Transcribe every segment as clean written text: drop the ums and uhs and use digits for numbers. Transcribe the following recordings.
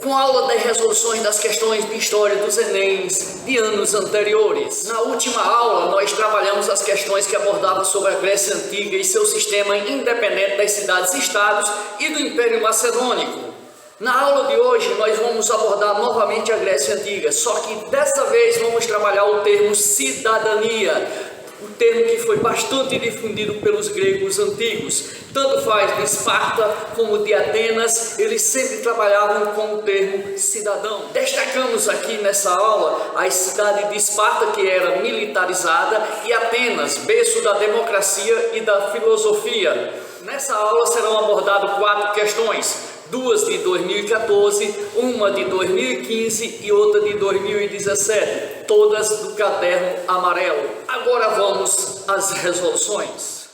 com a aula das resoluções das questões de história dos Enems de anos anteriores. Na última aula, nós trabalhamos as questões que abordavam sobre a Grécia Antiga e seu sistema independente das cidades-estados e do Império Macedônico. Na aula de hoje, nós vamos abordar novamente a Grécia Antiga, só que dessa vez vamos trabalhar o termo cidadania, um termo que foi bastante difundido pelos gregos antigos. Tanto faz de Esparta como de Atenas, eles sempre trabalhavam com o termo cidadão. Destacamos aqui nessa aula a cidade de Esparta, que era militarizada, e Atenas, berço da democracia e da filosofia. Nessa aula serão abordadas 4 questões. 2 de 2014, uma de 2015 e outra de 2017, todas do caderno amarelo. Agora vamos às resoluções.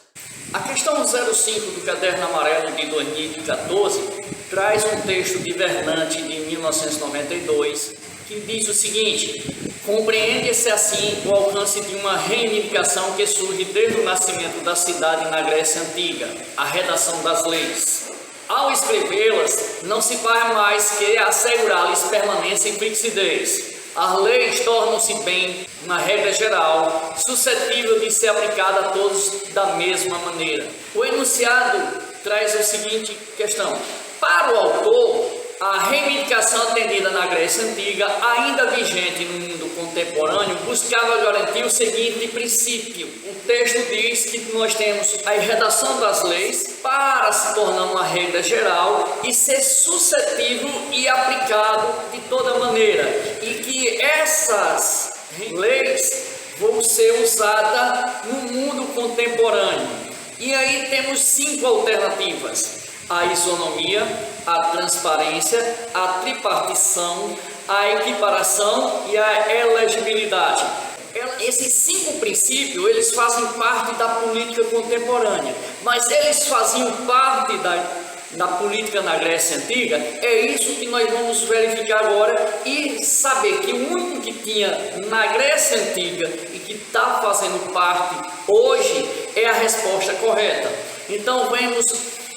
A questão 05 do caderno amarelo de 2014 traz um texto de Vernante de 1992 que diz o seguinte: compreende-se assim o alcance de uma reivindicação que surge desde o nascimento da cidade na Grécia Antiga, a redação das leis. Ao escrevê-las, não se faz mais que assegurar-lhes permanência e fixidez. As leis tornam-se bem uma regra geral, suscetível de ser aplicada a todos da mesma maneira. O enunciado traz a seguinte questão: para o autor, a reivindicação atendida na Grécia Antiga, ainda vigente no mundo contemporâneo, buscava garantir o seguinte princípio. O texto diz que nós temos a redação das leis para se tornar uma regra geral e ser suscetível e aplicado de toda maneira, e que essas leis vão ser usadas no mundo contemporâneo. E aí temos 5 alternativas: a isonomia, a transparência, a tripartição, a equiparação e a elegibilidade. Esses 5 princípios, eles fazem parte da política contemporânea, mas eles faziam parte da política na Grécia Antiga. É isso que nós vamos verificar agora e saber que o único que tinha na Grécia Antiga e que está fazendo parte hoje é a resposta correta. Então vemos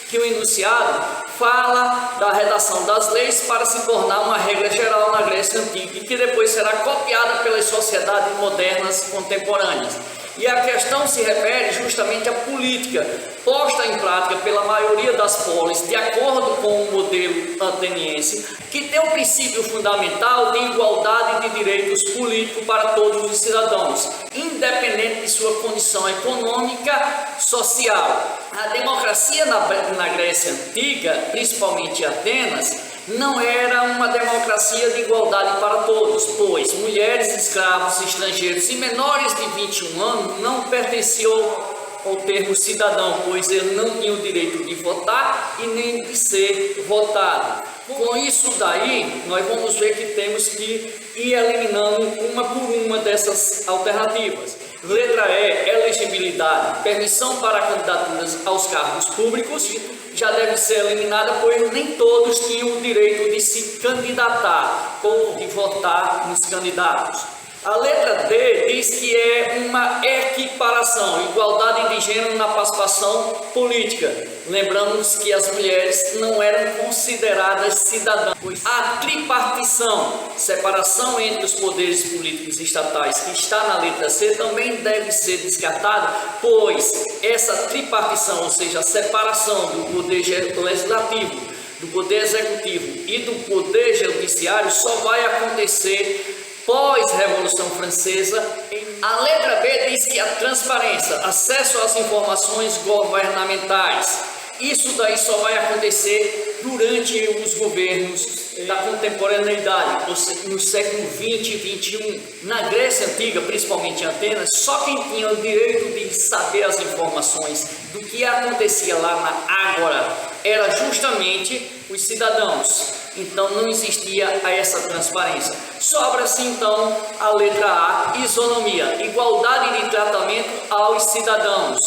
que o enunciado fala da redação das leis para se tornar uma regra geral na Grécia Antiga e que depois será copiada pelas sociedades modernas contemporâneas. E a questão se refere justamente à política posta em prática pela maioria das polis, de acordo com o modelo ateniense, que tem o princípio fundamental de igualdade de direitos políticos para todos os cidadãos, independente de sua condição econômica, social. A democracia na Grécia Antiga, principalmente em Atenas, não era uma democracia de igualdade para todos, pois mulheres, escravos, estrangeiros e menores de 21 anos não pertenciam ao termo cidadão, pois ele não tinha o direito de votar e nem de ser votado. Com isso daí, nós vamos ver que temos que ir eliminando uma por uma dessas alternativas. Letra E, elegibilidade, permissão para candidaturas aos cargos públicos, já deve ser eliminada, pois nem todos tinham o direito de se candidatar ou de votar nos candidatos. A letra D diz que é uma equiparação, igualdade de gênero na participação política. Lembramos que as mulheres não eram consideradas cidadãs. A tripartição, separação entre os poderes políticos e estatais, que está na letra C, também deve ser descartada, pois essa tripartição, ou seja, a separação do poder legislativo, do poder executivo e do poder judiciário só vai acontecer pós-Revolução Francesa. A letra B diz que a transparência, acesso às informações governamentais, isso daí só vai acontecer durante os governos da contemporaneidade, no século 20 e 21. Na Grécia Antiga, principalmente em Atenas, só quem tinha o direito de saber as informações do que acontecia lá na Ágora era justamente os cidadãos. Então não existia essa transparência. Sobra-se então a letra A, isonomia, igualdade de tratamento aos cidadãos.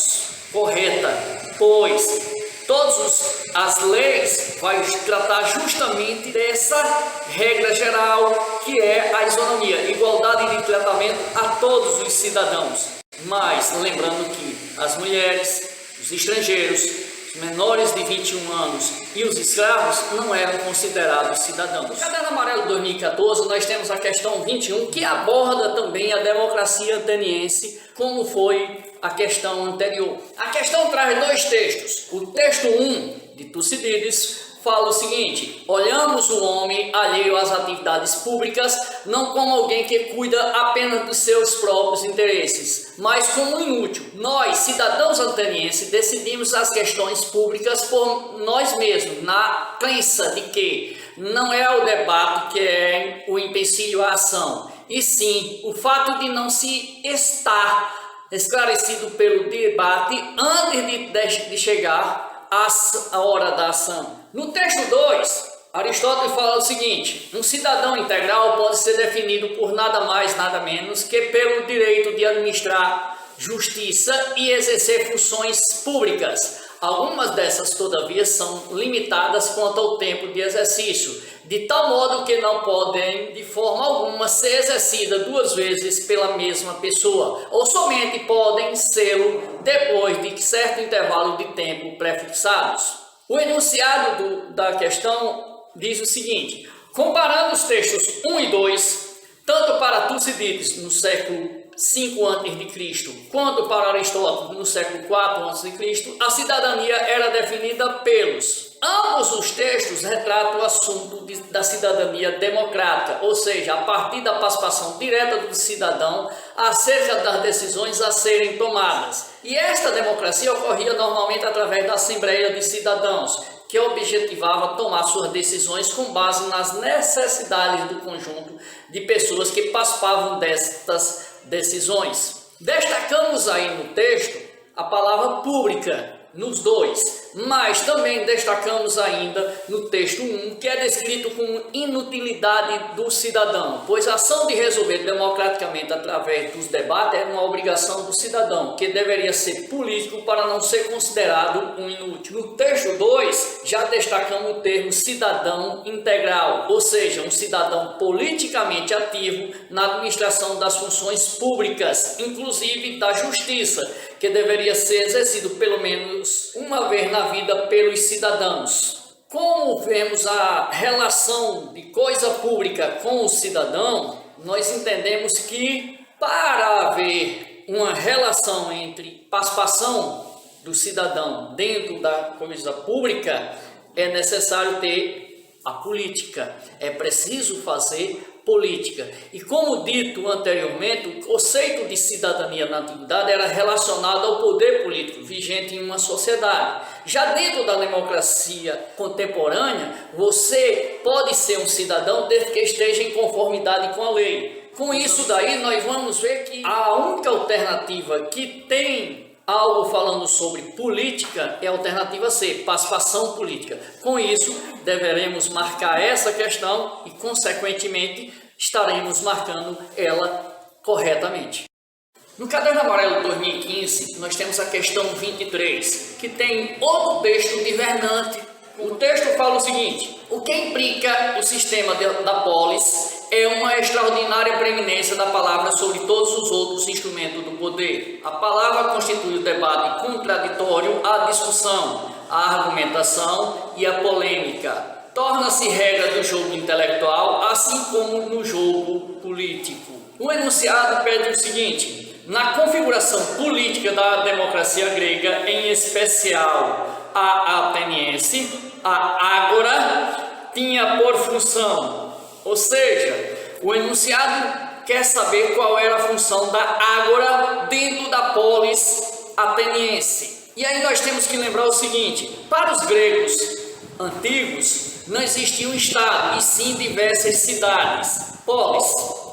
Correta, pois todas as leis vai tratar justamente dessa regra geral que é a isonomia, igualdade de tratamento a todos os cidadãos. Mas lembrando que as mulheres, os estrangeiros menores de 21 anos e os escravos não eram considerados cidadãos. No Caderno Amarelo 2014 nós temos a questão 21, que aborda também a democracia ateniense, como foi a questão anterior. A questão traz dois textos. O texto 1 de Tucídides fala o seguinte: olhamos o homem alheio às atividades públicas não como alguém que cuida apenas dos seus próprios interesses, mas como inútil. Nós, cidadãos atenienses, decidimos as questões públicas por nós mesmos, na crença de que não é o debate que é o empecilho à ação, e sim o fato de não se estar esclarecido pelo debate antes de chegar a hora da ação. No texto 2, Aristóteles fala o seguinte: um cidadão integral pode ser definido por nada mais, nada menos que pelo direito de administrar justiça e exercer funções públicas. Algumas dessas, todavia, são limitadas quanto ao tempo de exercício, de tal modo que não podem, de forma alguma, ser exercidas duas vezes pela mesma pessoa, ou somente podem ser depois de certo intervalo de tempo prefixados. O enunciado da questão diz o seguinte: comparando os textos 1 e 2, tanto para Tucídides no século 5 a.C., quanto para Aristóteles no século 4 a.C., a cidadania era definida pelos. Ambos os textos retratam o assunto da cidadania democrática, ou seja, a partir da participação direta do cidadão acerca das decisões a serem tomadas. E esta democracia ocorria normalmente através da Assembleia de Cidadãos, que objetivava tomar suas decisões com base nas necessidades do conjunto de pessoas que participavam destas decisões. Destacamos aí no texto a palavra pública nos dois, mas também destacamos ainda no texto 1, que é descrito como inutilidade do cidadão, pois a ação de resolver democraticamente através dos debates é uma obrigação do cidadão, que deveria ser político para não ser considerado um inútil. No texto 2, já destacamos o termo cidadão integral, ou seja, um cidadão politicamente ativo na administração das funções públicas, inclusive da justiça, que deveria ser exercido pelo menos uma vez na vida pelos cidadãos. Como vemos a relação de coisa pública com o cidadão, nós entendemos que para haver uma relação entre participação do cidadão dentro da coisa pública, é necessário ter a política, é preciso fazer política. E como dito anteriormente, o conceito de cidadania na antiguidade era relacionado ao poder político vigente em uma sociedade. Já dentro da democracia contemporânea, você pode ser um cidadão desde que esteja em conformidade com a lei. Com isso daí, nós vamos ver que a única alternativa que tem algo falando sobre política é a alternativa C, participação política. Com isso, deveremos marcar essa questão e, consequentemente, estaremos marcando ela corretamente. No Caderno Amarelo 2015, nós temos a questão 23, que tem outro texto divergente. O texto fala o seguinte: o que implica o sistema da polis é uma extraordinária preeminência da palavra sobre todos os outros instrumentos do poder. A palavra constitui o debate contraditório, a discussão, a argumentação e a polêmica. Torna-se regra do jogo intelectual, assim como no jogo político. O enunciado pede o seguinte: na configuração política da democracia grega, em especial a ateniense, a ágora tinha por função, ou seja, o enunciado quer saber qual era a função da ágora dentro da polis ateniense. E aí nós temos que lembrar o seguinte: para os gregos antigos não existia um estado, e sim diversas cidades, polis.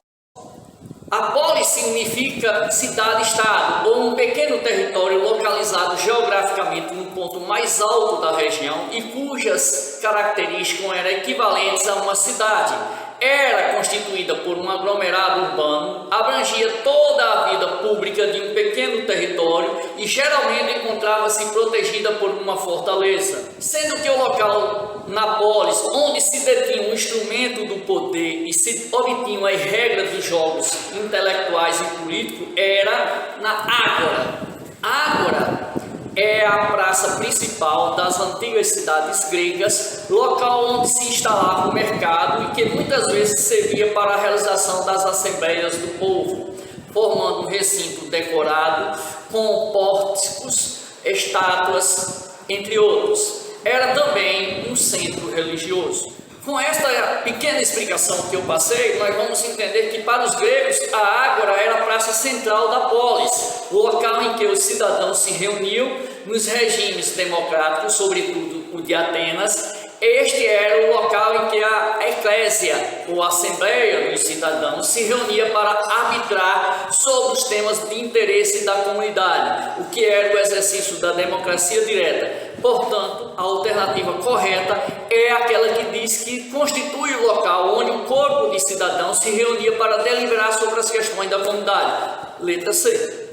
A polis significa cidade-estado, ou um pequeno território localizado geograficamente no ponto mais alto da região e cujas características eram equivalentes a uma cidade. Era constituída por um aglomerado urbano, abrangia toda a vida pública de um pequeno território e geralmente encontrava-se protegida por uma fortaleza. Sendo que o local na polis, onde se detinha um instrumento do poder e se obtinham as regras dos jogos intelectuais e políticos, era na ágora. A ágora é a praça principal das antigas cidades gregas, local onde se instalava o mercado e que muitas vezes servia para a realização das assembleias do povo, formando um recinto decorado com pórticos, estátuas, entre outros. Era também um centro religioso. Com esta pequena explicação que eu passei, nós vamos entender que para os gregos a ágora era a praça central da polis, o local em que os cidadãos se reuniam nos regimes democráticos, sobretudo o de Atenas. Este era o local em que a eclésia, ou assembleia dos cidadãos, se reunia para arbitrar sobre os temas de interesse da comunidade, o que era o exercício da democracia direta. Portanto, a alternativa correta é aquela que diz que constitui o local onde o corpo de cidadãos se reunia para deliberar sobre as questões da comunidade. Letra C.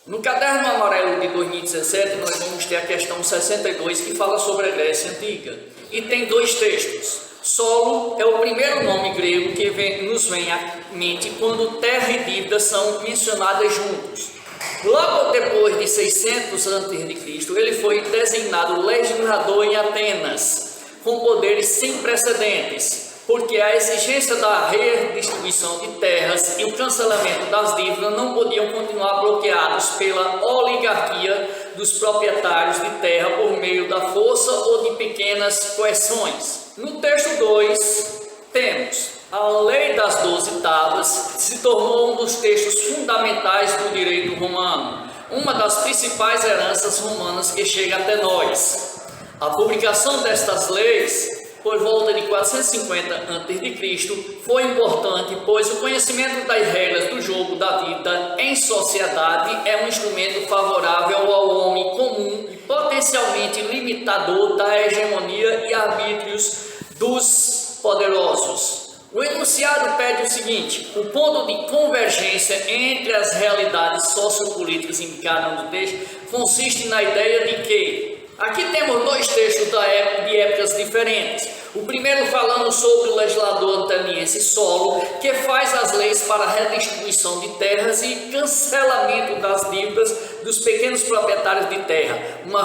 No caderno amarelo de 2017, nós vamos ter a questão 62, que fala sobre a Grécia Antiga. E tem dois textos. Solo é o primeiro nome grego que nos vem à mente quando terra e dívida são mencionadas juntos. Logo depois de 600 a.C., ele foi designado legislador em Atenas, com poderes sem precedentes, porque a exigência da redistribuição de terras e o cancelamento das dívidas não podiam continuar bloqueados pela oligarquia dos proprietários de terra por meio da força ou de pequenas coerções. No texto 2, temos a Lei das 12 Tábuas, se tornou um dos textos fundamentais do direito romano, uma das principais heranças romanas que chega até nós. A publicação destas leis, por volta de 450 a.C., foi importante, pois o conhecimento das regras do jogo da vida em sociedade é um instrumento favorável ao homem comum e potencialmente limitador da hegemonia e arbítrios dos poderosos. O enunciado pede o seguinte: o ponto de convergência entre as realidades sociopolíticas indicadas no texto consiste na ideia de que aqui temos dois textos de épocas diferentes. O primeiro falando sobre o legislador ateniense Solo, que faz as leis para a redistribuição de terras e cancelamento das dívidas dos pequenos proprietários de terra, uma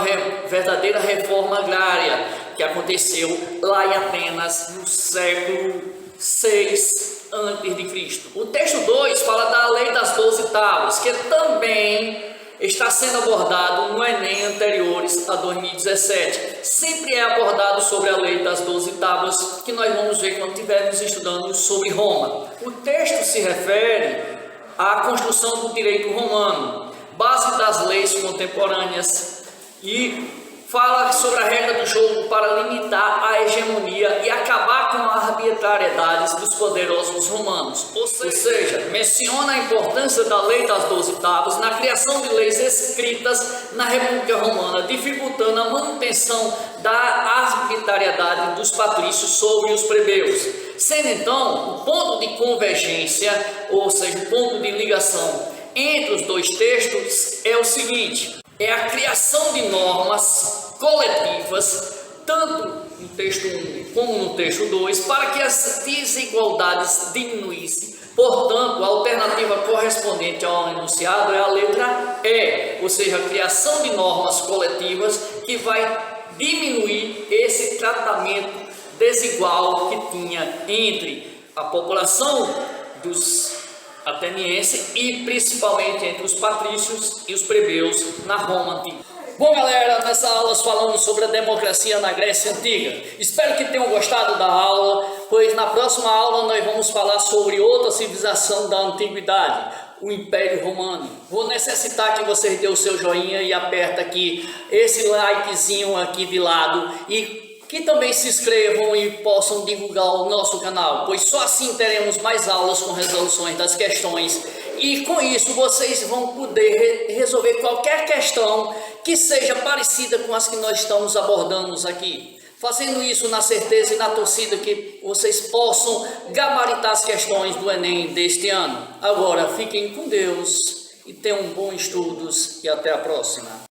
verdadeira reforma agrária que aconteceu lá em Atenas no século 6 a.C. O texto 2 fala da Lei das 12 Tábuas, que também está sendo abordado no Enem anteriores a 2017. Sempre é abordado sobre a Lei das 12 Tábuas, que nós vamos ver quando estivermos estudando sobre Roma. O texto se refere à construção do direito romano, base das leis contemporâneas, e fala sobre a regra do jogo para limitar a hegemonia e acabar com a arbitrariedade dos poderosos romanos. Ou seja, menciona a importância da Lei das 12 Tábuas na criação de leis escritas na República Romana, dificultando a manutenção da arbitrariedade dos patrícios sobre os plebeus. Sendo então o ponto de convergência, ou seja, o ponto de ligação entre os dois textos é o seguinte: é a criação de normas coletivas, tanto no texto 1 como no texto 2, para que as desigualdades diminuíssem. Portanto, a alternativa correspondente ao enunciado é a letra E, ou seja, a criação de normas coletivas que vai diminuir esse tratamento desigual que tinha entre a população dos ateniense e principalmente entre os patrícios e os plebeus na Roma Antiga. Bom, galera, nessa aula falamos sobre a democracia na Grécia Antiga. Espero que tenham gostado da aula, pois na próxima aula nós vamos falar sobre outra civilização da Antiguidade, o Império Romano. Vou necessitar que vocês dêem o seu joinha e aperta aqui esse likezinho aqui de lado e que também se inscrevam e possam divulgar o nosso canal, pois só assim teremos mais aulas com resoluções das questões e com isso vocês vão poder resolver qualquer questão que seja parecida com as que nós estamos abordando aqui. Fazendo isso na certeza e na torcida que vocês possam gabaritar as questões do Enem deste ano. Agora fiquem com Deus e tenham bons estudos e até a próxima.